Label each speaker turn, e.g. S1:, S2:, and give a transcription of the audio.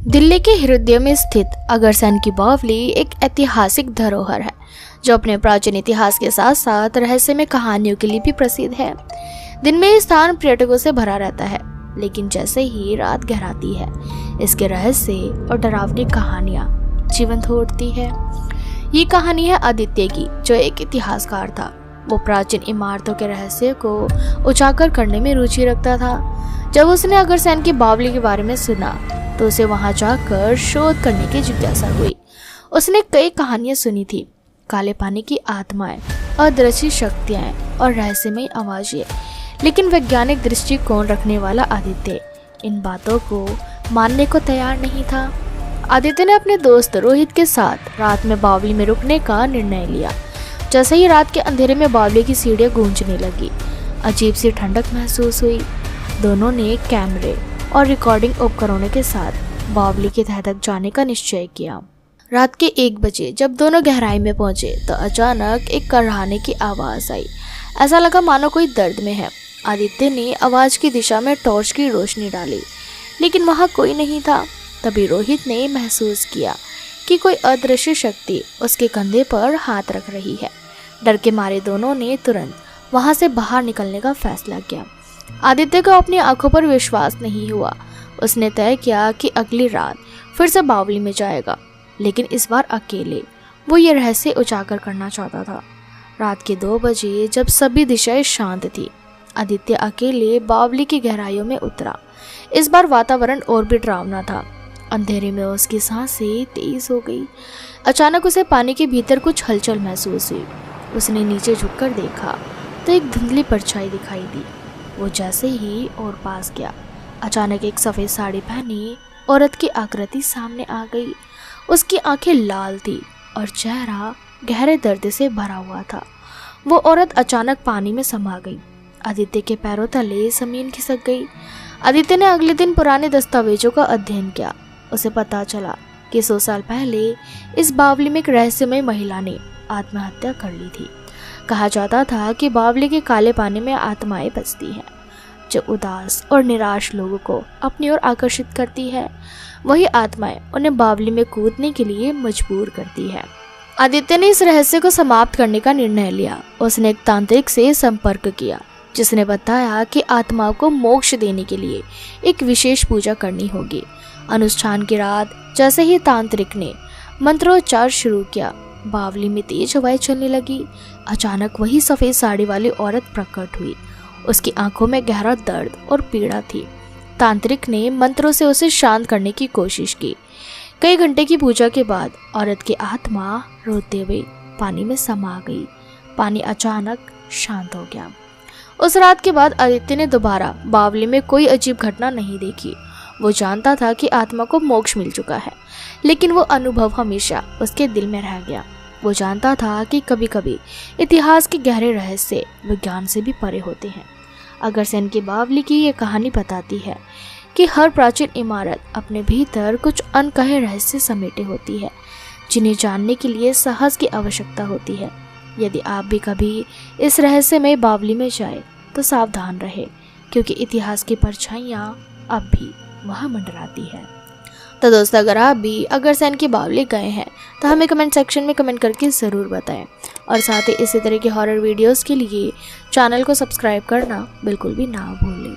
S1: दिल्ली के हृदय में स्थित अगरसैन की बावली एक ऐतिहासिक धरोहर है जो अपने प्राचीन इतिहास के साथ साथ रहस्यमय कहानियों के लिए भी प्रसिद्ध है। दिन में ये स्थान पर्यटकों से भरा रहता है, लेकिन जैसे ही रात गहराती है इसके रहस्य और डरावनी कहानियां जीवंत हो उठती है। ये कहानी है आदित्य की, जो एक इतिहासकार था। वो प्राचीन इमारतों के रहस्य को उजागर करने में रुचि रखता था। जब उसने अगरसैन की बावली के बारे में सुना तो उसे वहां जाकर शोध करने की जिज्ञासा हुई। उसने कई कहानियां सुनी थी, काले पानी की आत्माएं, अदृश्य शक्तियां और रहस्यमय आवाजें, लेकिन वैज्ञानिक दृष्टिकोण रखने वाला आदित्य इन बातों को मानने को तैयार नहीं था। आदित्य ने अपने दोस्त रोहित के साथ रात में बावली में रुकने का निर्णय लिया। जैसे ही रात के अंधेरे में बावली की सीढ़ियां गूंजने लगी, अजीब सी ठंडक महसूस हुई। दोनों ने कैमरे और रिकॉर्डिंग उपकरणों के साथ बावली के तह तक जाने का निश्चय किया। रात के 1 बजे जब दोनों गहराई में पहुंचे तो अचानक एक कराहने की आवाज आई। ऐसा लगा मानो कोई दर्द में है। आदित्य ने आवाज की दिशा में टॉर्च की रोशनी डाली, लेकिन वहां कोई नहीं था। तभी रोहित ने महसूस किया कि कोई अदृश्य शक्ति उसके कंधे पर हाथ रख रही है। डर के मारे दोनों ने तुरंत वहां से बाहर निकलने का फैसला किया। आदित्य को अपनी आंखों पर विश्वास नहीं हुआ। उसने तय किया कि अगली रात फिर से बावली में जाएगा, लेकिन इस बार अकेले। वो ये रहस्य उजागर करना चाहता था। रात के 2 बजे जब सभी दिशाएं शांत थी, आदित्य अकेले बावली की गहराइयों में उतरा। इस बार वातावरण और भी डरावना था। अंधेरे में उसकी सांसें तेज हो गई। अचानक उसे पानी के भीतर कुछ हलचल महसूस हुई। उसने नीचे झुककर देखा तो एक धुंधली परछाई दिखाई दी। वो जैसे ही और पास गया, अचानक एक सफ़ेद साड़ी पहनी औरत की आकृति सामने आ गई। उसकी आंखें लाल थी और चेहरा गहरे दर्द से भरा हुआ था। वो औरत अचानक पानी में समा गई। आदित्य के पैरों तले जमीन खिसक गई। आदित्य ने अगले दिन पुराने दस्तावेजों का अध्ययन किया। उसे पता चला कि 100 साल पहले इस बावली में एक रहस्यमय महिला ने आत्महत्या कर ली थी। कहा जाता था कि बावली के काले पानी में आत्माएं बसती हैं, जो उदास और निराश लोगों को अपनी ओर आकर्षित करती है। वही आत्माएं उन्हें बावली में कूदने के लिए मजबूर करती है। आदित्य ने इस रहस्य को समाप्त करने का निर्णय लिया। उसने एक तांत्रिक से संपर्क किया, जिसने बताया कि आत्माओं को मोक्ष देने के लिए एक विशेष पूजा करनी होगी। अनुष्ठान की रात जैसे ही तांत्रिक ने मंत्रोच्चार शुरू किया, बावली में तेज हवाएं चलने लगी। अचानक वही सफेद साड़ी वाली औरत प्रकट हुई। उसकी आंखों में गहरा दर्द और पीड़ा थी। तांत्रिक ने मंत्रों से उसे शांत करने की कोशिश की। कई घंटे की पूजा के बाद औरत की आत्मा रोते हुए पानी में समा गई। पानी अचानक शांत हो गया। उस रात के बाद आदित्य ने दोबारा बावली में कोई अजीब घटना नहीं देखी। वो जानता था कि आत्मा को मोक्ष मिल चुका है, लेकिन वो अनुभव हमेशा उसके दिल में रह गया। वो जानता था कि कभी कभी इतिहास के गहरे रहस्य विज्ञान से भी परे होते हैं। अगरसैन की बावली की ये कहानी बताती है कि हर प्राचीन इमारत अपने भीतर कुछ अनकहे रहस्य समेटे होती है, जिन्हें जानने के लिए साहस की आवश्यकता होती है। यदि आप भी कभी इस रहस्यमय बावली में जाए तो सावधान रहे, क्योंकि इतिहास की परछाइयाँ अब भी वहाँ मंडराती है। तो दोस्तों, अगर आप भी अगरसैन की बावली गए हैं तो हमें कमेंट सेक्शन में कमेंट करके ज़रूर बताएं, और साथ ही इसी तरह के हॉरर वीडियोस के लिए चैनल को सब्सक्राइब करना बिल्कुल भी ना भूलें।